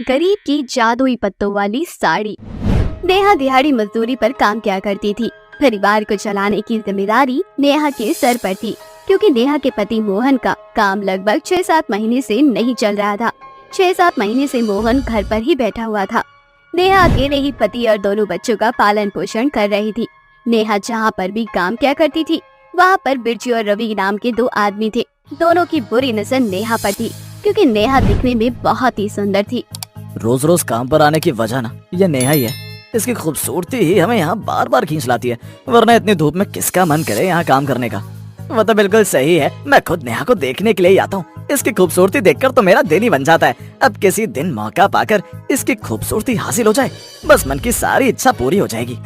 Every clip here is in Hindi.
गरीब की जादुई पत्तों वाली साड़ी। नेहा दिहाड़ी मजदूरी पर काम किया करती थी। परिवार को चलाने की जिम्मेदारी नेहा के सर पर थी, क्योंकि नेहा के पति मोहन का काम लगभग 6-7 महीने से नहीं चल रहा था। 6-7 महीने से मोहन घर पर ही बैठा हुआ था। नेहा अकेले ही पति और दोनों बच्चों का पालन पोषण कर रही थी। नेहा जहाँ पर भी काम किया करती थी, वहाँ पर बिरजू और रवि नाम के 2 आदमी थे। दोनों की बुरी नजर नेहा पर थी, क्योंकि नेहा दिखने में बहुत ही सुंदर थी। रोज रोज काम पर आने की वजह ना ये नेहा ही है। इसकी खूबसूरती ही हमें यहाँ बार बार खींच लाती है, वरना इतनी धूप में किसका मन करे यहाँ काम करने का। वो तो बिल्कुल सही है, मैं खुद नेहा को देखने के लिए ही आता हूँ। इसकी खूबसूरती देखकर तो मेरा दिन ही बन जाता है। अब किसी दिन मौका पाकर इसकी खूबसूरती हासिल हो जाए, बस मन की सारी इच्छा पूरी हो जाएगी।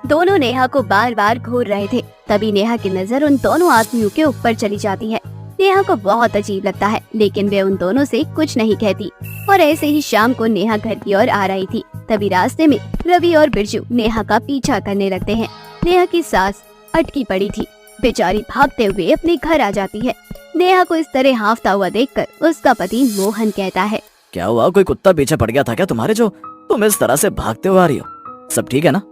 दोनों नेहा को बार बार घूर रहे थे। तभी नेहा की नजर उन दोनों आदमियों के ऊपर चली जाती है। नेहा को बहुत अजीब लगता है, लेकिन वे उन दोनों से कुछ नहीं कहती। और ऐसे ही शाम को नेहा घर की ओर आ रही थी। तभी रास्ते में रवि और बिरजू नेहा का पीछा करने लगते हैं। नेहा की सांस अटकी पड़ी थी। बेचारी भागते हुए अपने घर आ जाती है। नेहा को इस तरह हांफता हुआ देखकर उसका पति मोहन कहता है, क्या हुआ, कोई कुत्ता पीछे पड़ गया था क्या तुम्हारे, जो तुम इस तरह से भागते हुए आ रही हो? सब ठीक है ना?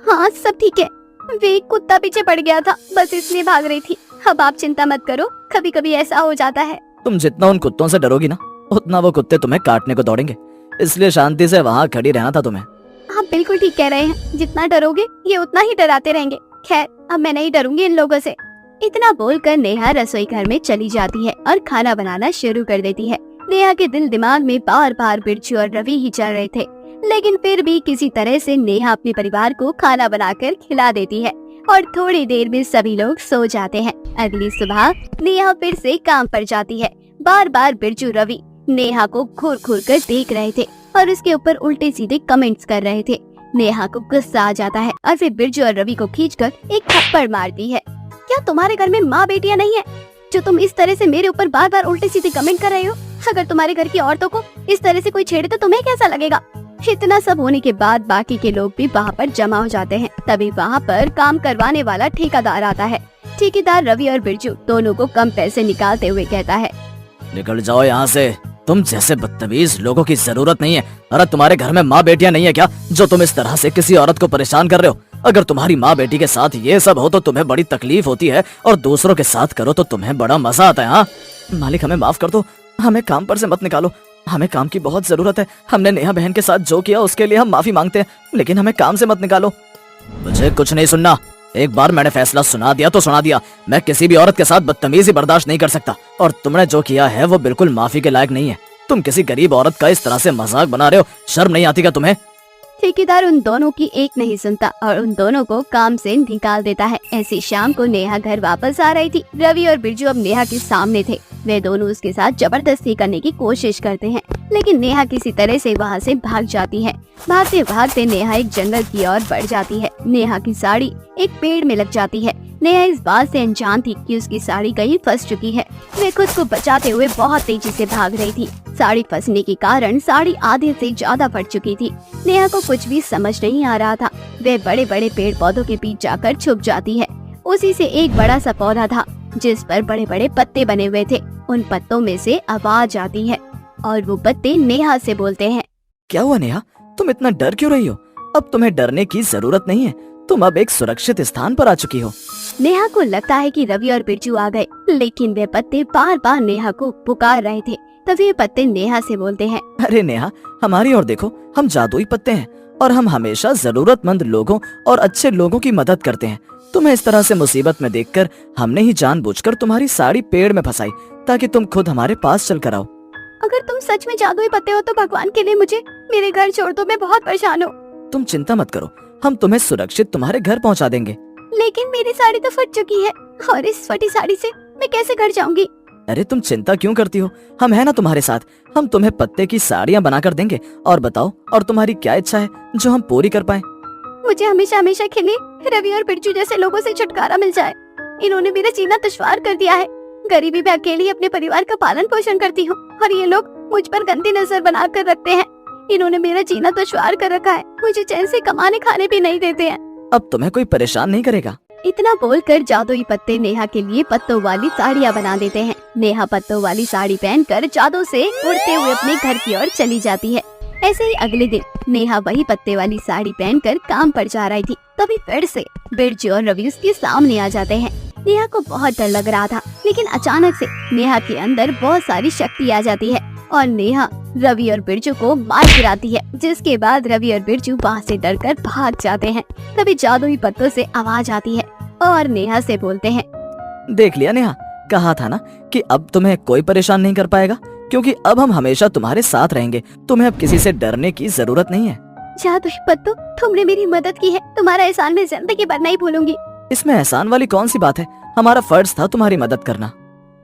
हाँ सब ठीक है। वे कुत्ता पीछे पड़ गया था, बस इसलिए भाग रही थी। अब आप चिंता मत करो, कभी कभी ऐसा हो जाता है। तुम जितना उन कुत्तों से डरोगी ना, उतना वो कुत्ते तुम्हें काटने को दौड़ेंगे, इसलिए शांति से वहाँ खड़ी रहना था तुम्हें। आप बिल्कुल ठीक कह रहे हैं, जितना डरोगे ये उतना ही डराते रहेंगे। खैर अब मैं नहीं डरूंगी इन लोगों से। इतना बोलकर नेहा रसोई घर में चली जाती है और खाना बनाना शुरू कर देती है। नेहा के दिल दिमाग में बार बार बिरजू और रवि ही चल रहे थे, लेकिन फिर भी किसी तरह से नेहा अपने परिवार को खाना बनाकर खिला देती है और थोड़ी देर में सभी लोग सो जाते हैं। अगली सुबह नेहा फिर से काम पर जाती है। बार बार बिरजू रवि नेहा को घूर घूर कर देख रहे थे और उसके ऊपर उल्टे सीधे कमेंट्स कर रहे थे। नेहा को गुस्सा आ जाता है और फिर बिरजू और रवि को खींचकर एक थप्पड़ मारती है। क्या तुम्हारे घर में माँ बेटियां नहीं है, जो तुम इस तरह से मेरे ऊपर बार बार उल्टे सीधे कमेंट कर रहे हो? अगर तुम्हारे घर की औरतों को इस तरह से कोई छेड़े तो तुम्हें कैसा लगेगा? इतना सब होने के बाद बाकी के लोग भी वहाँ पर जमा हो जाते हैं। तभी वहाँ पर काम करवाने वाला ठेकेदार आता है। ठेकेदार रवि और बिरजू दोनों को कम पैसे निकालते हुए कहता है, निकल जाओ यहाँ से, तुम जैसे बदतमीज लोगों की जरूरत नहीं है। अरे तुम्हारे घर में माँ बेटियां नहीं है क्या, जो तुम इस तरह से किसी औरत को परेशान कर रहे हो? अगर तुम्हारी माँ बेटी के साथ ये सब हो तो तुम्हें बड़ी तकलीफ होती है, और दूसरों के साथ करो तो तुम्हें बड़ा मजा आता है। हाँ मालिक, हमें माफ कर दो, हमें काम पर से मत निकालो, हमें काम की बहुत जरूरत है। हमने नेहा बहन के साथ जो किया उसके लिए हम माफी मांगते हैं, लेकिन हमें काम से मत निकालो। मुझे कुछ नहीं सुनना, एक बार मैंने फैसला सुना दिया तो सुना दिया। मैं किसी भी औरत के साथ बदतमीजी बर्दाश्त नहीं कर सकता, और तुमने जो किया है वो बिल्कुल माफी के लायक नहीं है। तुम किसी गरीब औरत का इस तरह से मजाक बना रहे हो, शर्म नहीं आती क्या तुम्हें? ठेकेदार उन दोनों की एक नहीं सुनता और उन दोनों को काम से निकाल देता है। ऐसी शाम को नेहा घर वापस आ रही थी। रवि और बिरजू अब नेहा के सामने थे। वे दोनों उसके साथ जबरदस्ती करने की कोशिश करते हैं, लेकिन नेहा किसी तरह से वहाँ से भाग जाती है। भागते भागते नेहा एक जंगल की ओर बढ़ जाती है। नेहा की साड़ी एक पेड़ में लग जाती है। नेहा इस बात से अनजान थी कि उसकी साड़ी कहीं फंस चुकी है। वे खुद को बचाते हुए बहुत तेजी से भाग रही थी। साड़ी फंसने के कारण साड़ी आधे से ज्यादा फट चुकी थी। नेहा को कुछ भी समझ नहीं आ रहा था। वे बड़े बड़े पेड़ पौधों के बीच जाकर छुप जाती है। उसी से एक बड़ा सा पौधा था जिस पर बड़े बड़े पत्ते बने हुए थे। उन पत्तों में से आवाज आती है और वो पत्ते नेहा से बोलते हैं, क्या हुआ नेहा, तुम इतना डर क्यों रही हो? अब तुम्हें डरने की जरूरत नहीं है, तुम अब एक सुरक्षित स्थान पर आ चुकी हो। नेहा को लगता है कि रवि और बिरजू आ गए, लेकिन वे पत्ते बार बार नेहा को पुकार रहे थे। तभी ये पत्ते नेहा से बोलते हैं, अरे नेहा, हमारी ओर देखो, हम जादुई पत्ते हैं और हम हमेशा जरूरतमंद लोगों और अच्छे लोगों की मदद करते हैं। तुम्हें इस तरह से मुसीबत में देखकर हमने ही जानबूझकर तुम्हारी साड़ी पेड़ में फंसाई, ताकि तुम खुद हमारे पास चल कर आओ। अगर तुम सच में जादुई पत्ते हो तो भगवान के लिए मुझे मेरे घर छोड़ दो, मैं बहुत परेशान हूँ। तुम चिंता मत करो, हम तुम्हें सुरक्षित तुम्हारे घर पहुंचा देंगे। लेकिन मेरी साड़ी तो फट चुकी है और इस फटी साड़ी से मैं कैसे घर जाऊंगी? अरे तुम चिंता क्यों करती हो, हम है ना तुम्हारे साथ। हम तुम्हें पत्ते की साड़ियाँ बनाकर देंगे। और बताओ, और तुम्हारी क्या इच्छा है जो हम पूरी कर पाए? मुझे हमेशा हमेशा खिले रवि और बिरजू जैसे लोगों से छुटकारा मिल जाए। इन्होंने मेरा जीना दुश्वार कर दिया है। गरीबी में अकेली अपने परिवार का पालन पोषण करती हूँ और ये लोग मुझ पर गंदी नजर बना कर रखते हैं। इन्होंने मेरा जीना दुश्वार कर रखा है, मुझे चैन से कमाने खाने भी नहीं देते हैं। अब तुम्हें कोई परेशान नहीं करेगा, इतना बोलकर जादुई पत्ते नेहा के लिए पत्तों वाली साड़ियाँ बना देते हैं। नेहा पत्तों वाली साड़ी पहनकर जादू से उड़ते हुए अपने घर की ओर चली जाती है। ऐसे ही अगले दिन नेहा वही पत्ते वाली साड़ी पहनकर काम पर जा रही थी। तभी फिर से बिरजू और रवि उसके सामने आ जाते हैं। नेहा को बहुत डर लग रहा था, लेकिन अचानक से नेहा के अंदर बहुत सारी शक्ति आ जाती है और नेहा रवि और बिरजू को मार गिराती है, जिसके बाद रवि और बिरजू वहाँ से डरकर भाग जाते हैं। तभी जादुई पत्तों से आवाज आती है और नेहा से बोलते हैं, देख लिया नेहा, कहा था ना कि अब तुम्हें कोई परेशान नहीं कर पाएगा, क्योंकि अब हम हमेशा तुम्हारे साथ रहेंगे। तुम्हें अब किसी से डरने की जरूरत नहीं है। जादुई पत्तों, तुमने मेरी मदद की है, तुम्हारा एहसान मैं जिंदगी भर नहीं भूलूंगी। इसमें एहसान वाली कौन सी बात है, हमारा फर्ज था तुम्हारी मदद करना।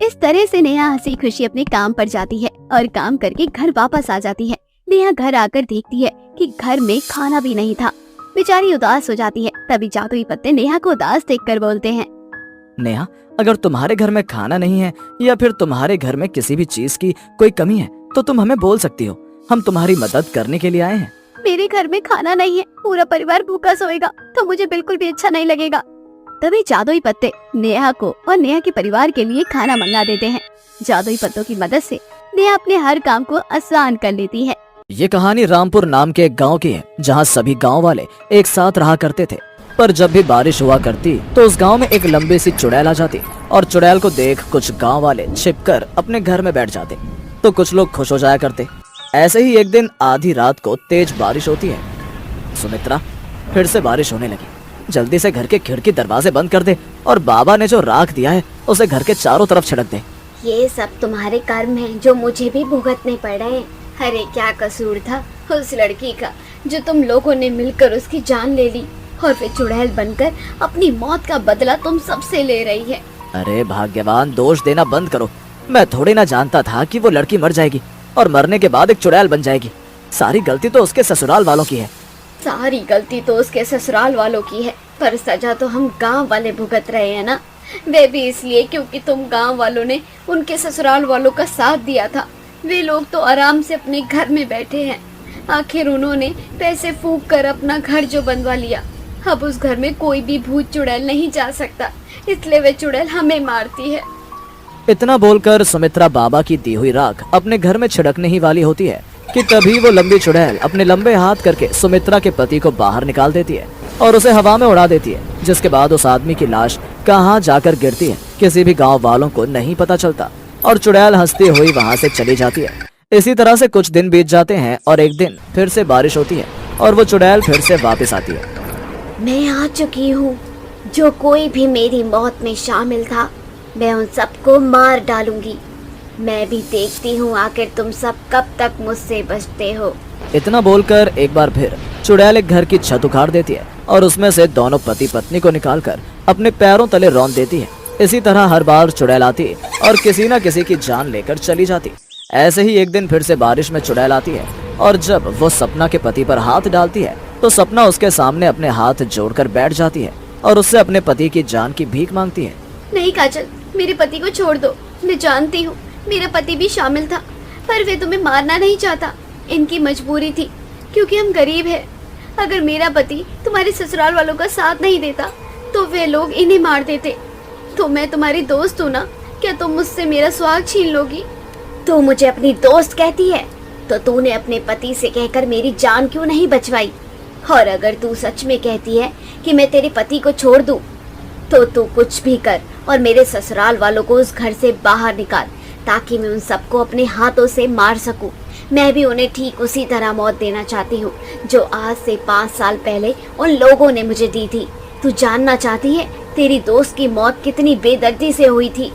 इस तरह से नेहा हंसी खुशी अपने काम पर जाती है और काम करके घर वापस आ जाती है। नेहा घर आकर देखती है कि घर में खाना भी नहीं था। बेचारी उदास हो जाती है। तभी जादुई पत्ते नेहा को उदास देखकर बोलते हैं, नेहा, अगर तुम्हारे घर में खाना नहीं है या फिर तुम्हारे घर में किसी भी चीज की कोई कमी है तो तुम हमें बोल सकती हो, हम तुम्हारी मदद करने के लिए आए हैं। मेरे घर में खाना नहीं है, पूरा परिवार भूखा सोएगा तो मुझे बिल्कुल भी अच्छा नहीं लगेगा। तभी जादुई पत्ते नेहा को और नेहा के परिवार के लिए खाना मंगा देते हैं। जादुई पत्तों की मदद से नेहा अपने हर काम को आसान कर लेती है। ये कहानी रामपुर नाम के एक गांव की है, जहां सभी गांव वाले एक साथ रहा करते थे। पर जब भी बारिश हुआ करती तो उस गांव में एक लंबी सी चुड़ैल आ जाती और चुड़ैल को देख कुछ गांव वाले छिपकर अपने घर में बैठ जाते तो कुछ लोग खुश हो जाया करते। ऐसे ही एक दिन आधी रात को तेज बारिश होती है। सुमित्रा, फिर से बारिश होने लगी, जल्दी से घर के खिड़की दरवाजे बंद कर दे और बाबा ने जो राख दिया है उसे घर के चारों तरफ छिड़क दे। ये सब तुम्हारे कर्म हैं जो मुझे भी भुगतने पड़ रहे हैं। अरे क्या कसूर था उस लड़की का जो तुम लोगों ने मिलकर उसकी जान ले ली और वे चुड़ैल बनकर अपनी मौत का बदला तुम सबसे ले रही है। अरे भाग्यवान, दोष देना बंद करो। मैं थोड़ी ना जानता था कि वो लड़की मर जाएगी और मरने के बाद एक चुड़ैल बन जाएगी। सारी गलती तो उसके ससुराल वालों की है। सारी गलती तो उसके ससुराल वालों की है, पर सजा तो हम गांव वाले भुगत रहे हैं ना। वे भी इसलिए क्योंकि तुम गांव वालों ने उनके ससुराल वालों का साथ दिया था। वे लोग तो आराम से अपने घर में बैठे हैं। आखिर उन्होंने पैसे फूंक कर अपना घर जो बनवा लिया। अब उस घर में कोई भी भूत चुड़ैल नहीं जा सकता, इसलिए वे चुड़ैल हमें मारती है। इतना बोलकर सुमित्रा बाबा की दी हुई राख अपने घर में छिड़कने ही वाली होती है कि तभी वो लंबी चुड़ैल अपने लंबे हाथ करके सुमित्रा के पति को बाहर निकाल देती है और उसे हवा में उड़ा देती है, जिसके बाद उस आदमी की लाश कहाँ जाकर गिरती है किसी भी गांव वालों को नहीं पता चलता और चुड़ैल हंसती हुई वहाँ से चली जाती है। इसी तरह से कुछ दिन बीत जाते हैं और एक दिन फिर से बारिश होती है और वो चुड़ैल फिर से वापस आती है। मैं आ चुकी हूँ। जो कोई भी मेरी मौत में शामिल था मैं उन सबको मार डालूंगी। मैं भी देखती हूँ आखिर तुम सब कब तक मुझसे बचते हो। इतना बोलकर एक बार फिर चुड़ैल एक घर की छत उखाड़ देती है और उसमें से दोनों पति पत्नी को निकालकर अपने पैरों तले रौंद देती है। इसी तरह हर बार चुड़ैल आती और किसी न किसी की जान लेकर चली जाती। ऐसे ही एक दिन फिर से बारिश में चुड़ैल आती है और जब वो सपना के पति पर हाथ डालती है तो सपना उसके सामने अपने हाथ जोड़कर बैठ जाती है और उससे अपने पति की जान की भीख मांगती है। नहीं काजल, मेरे पति को छोड़ दो। मैं जानती हूँ मेरा पति भी शामिल था, पर वे तुम्हें मारना नहीं चाहता। इनकी मजबूरी थी क्योंकि हम गरीब हैं। अगर मेरा पति तुम्हारे ससुराल वालों का साथ नहीं देता तो वे लोग इन्हें मार देते। तो मैं तुम्हारी दोस्त हूँ ना, क्या तुम मुझसे मेरा सुहाग छीन लोगी? तू मुझे अपनी दोस्त कहती है तो तूने अपने पति से कहकर मेरी जान क्यों नहीं बचवाई? और अगर तू सच में कहती है कि मैं तेरे पति को छोड़ दूं, तो तू कुछ भी कर और मेरे ससुराल वालों को उस घर से बाहर निकाल, ताकि मैं उन सबको अपने हाथों से मार सकूं। मैं भी उन्हें ठीक उसी तरह मौत देना चाहती हूँ जो आज से 5 साल पहले उन लोगों ने मुझे दी थी। तू जानना चाहती है तेरी दोस्त की मौत कितनी बेदर्दी से हुई थी?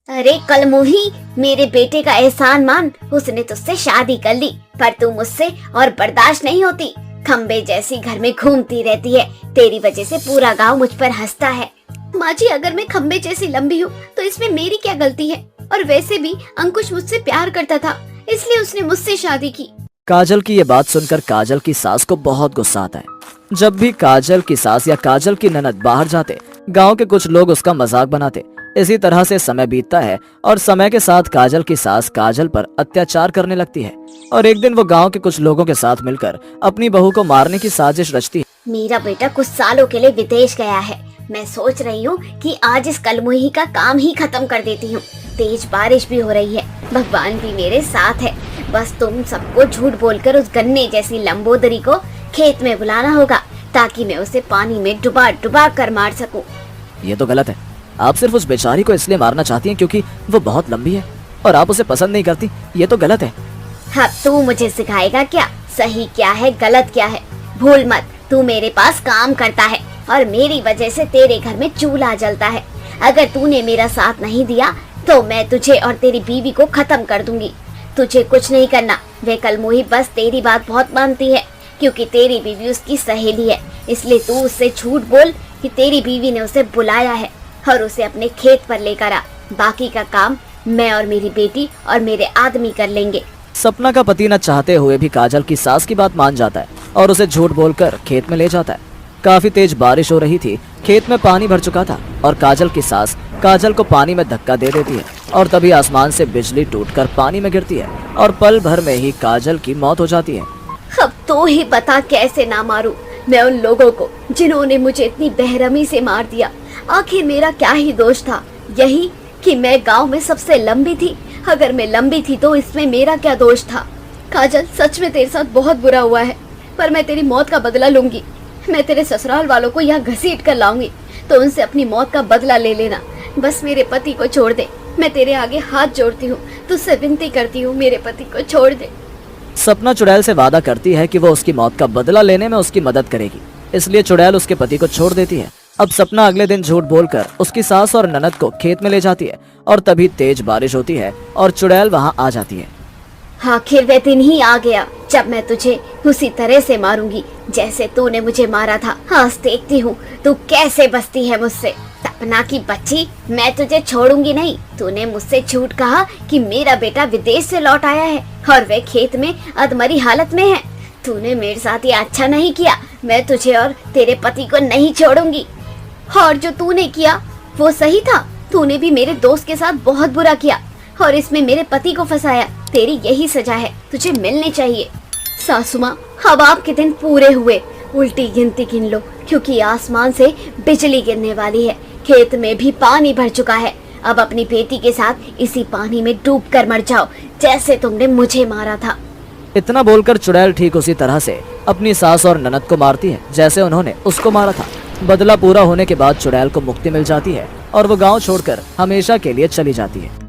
अरे कलमुही, मेरे बेटे का एहसान मान। उसने तुझसे शादी कर ली, पर तू मुझसे और बर्दाश्त नहीं होती। खम्बे जैसी घर में घूमती रहती है, तेरी वजह से पूरा गांव मुझ पर हंसता है। माँ जी, अगर मैं खम्बे जैसी लंबी हूँ तो इसमें मेरी क्या गलती है? और वैसे भी अंकुश मुझसे प्यार करता था, इसलिए उसने मुझसे शादी की। काजल की ये बात सुनकर काजल की सास को बहुत गुस्सा आता है। जब भी काजल की सास या काजल की ननद बाहर जाते, गांव के कुछ लोग उसका मजाक बनाते। इसी तरह से समय बीतता है और समय के साथ काजल की सास काजल पर अत्याचार करने लगती है और एक दिन वो गांव के कुछ लोगों के साथ मिलकर अपनी बहू को मारने की साजिश रचती है। मेरा बेटा कुछ सालों के लिए विदेश गया है। मैं सोच रही हूँ कि आज इस कलमुही का काम ही खत्म कर देती हूँ। तेज बारिश भी हो रही है, भगवान भी मेरे साथ है। बस तुम सबको झूठ बोलकर उस गन्ने जैसी लंबोदरी को खेत में बुलाना होगा, ताकि मैं उसे पानी में डुबा डुबा कर मार सकूं। ये तो गलत है। आप सिर्फ उस बेचारी को इसलिए मारना चाहती हैं क्योंकि वो बहुत लंबी है और आप उसे पसंद नहीं करती। ये तो गलत है। हाँ, तू मुझे सिखाएगा क्या सही क्या है गलत क्या है? भूल मत, तू मेरे पास काम करता है और मेरी वजह से तेरे घर में चूल्हा जलता है। अगर तूने मेरा साथ नहीं दिया तो मैं तुझे और तेरी बीवी को खत्म कर दूंगी। तुझे कुछ नहीं करना। वे कलमुही बस तेरी बात बहुत मानती है क्योंकि तेरी बीवी उसकी सहेली है। इसलिए तू उससे झूठ बोल कि तेरी बीवी ने उसे बुलाया है और उसे अपने खेत पर लेकर आ। बाकी का काम मैं और मेरी बेटी और मेरे आदमी कर लेंगे। सपना का पति न चाहते हुए भी काजल की सास की बात मान जाता है और उसे झूठ बोलकर खेत में ले जाता है। काफी तेज बारिश हो रही थी, खेत में पानी भर चुका था और काजल की सास काजल को पानी में धक्का दे देती है और तभी आसमान से बिजली टूटकर पानी में गिरती है और पल भर में ही काजल की मौत हो जाती है। अब तो ही बता कैसे ना मारूं मैं उन लोगों को जिन्होंने मुझे इतनी बेरहमी से मार दिया। आखिर मेरा क्या ही दोष था? यही कि मैं गांव में सबसे लंबी थी। अगर मैं लंबी थी तो इसमें मेरा क्या दोष था? काजल, सच में तेरे साथ बहुत बुरा हुआ है, पर मैं तेरी मौत का बदला लूंगी। मैं तेरे ससुराल वालों को यहाँ घसीट कर लाऊंगी, तो उनसे अपनी मौत का बदला ले लेना। बस मेरे पति को छोड़ दे। मैं तेरे आगे हाथ जोड़ती हूँ, तुझसे विनती करती हूँ, मेरे पति को छोड़ दे। सपना चुड़ैल से वादा करती है कि वो उसकी मौत का बदला लेने में उसकी मदद करेगी, इसलिए चुड़ैल उसके पति को छोड़ देती है। अब सपना अगले दिन झूठ बोलकर उसकी सास और ननद को खेत में ले जाती है और तभी तेज बारिश होती है और चुड़ैल वहां आ जाती है। आखिर वह दिन ही आ गया जब मैं तुझे उसी तरह से मारूंगी जैसे तूने मुझे मारा था। आज देखती हूँ तू कैसे बचती है मुझसे। सपना की बच्ची, मैं तुझे छोड़ूंगी नहीं। तूने मुझसे झूठ कहा कि मेरा बेटा विदेश से लौट आया है और वह खेत में अधमरी हालत में है। तूने मेरे साथ ये अच्छा नहीं किया। मैं तुझे और तेरे पति को नहीं छोड़ूंगी। और जो तूने किया वो सही था। तूने भी मेरे दोस्त के साथ बहुत बुरा किया और इसमें मेरे पति को फंसाया। तेरी यही सजा है, तुझे मिलनी चाहिए। सासू माँ, अब आपके दिन पूरे हुए। उल्टी गिनती गिन लो क्योंकि आसमान से बिजली गिरने वाली है। खेत में भी पानी भर चुका है। अब अपनी बेटी के साथ इसी पानी में डूब कर मर जाओ जैसे तुमने मुझे मारा था। इतना बोलकर चुड़ैल ठीक उसी तरह से अपनी सास और ननद को मारती है जैसे उन्होंने उसको मारा था। बदला पूरा होने के बाद चुड़ैल को मुक्ति मिल जाती है और वो गांव छोड़कर हमेशा के लिए चली जाती है।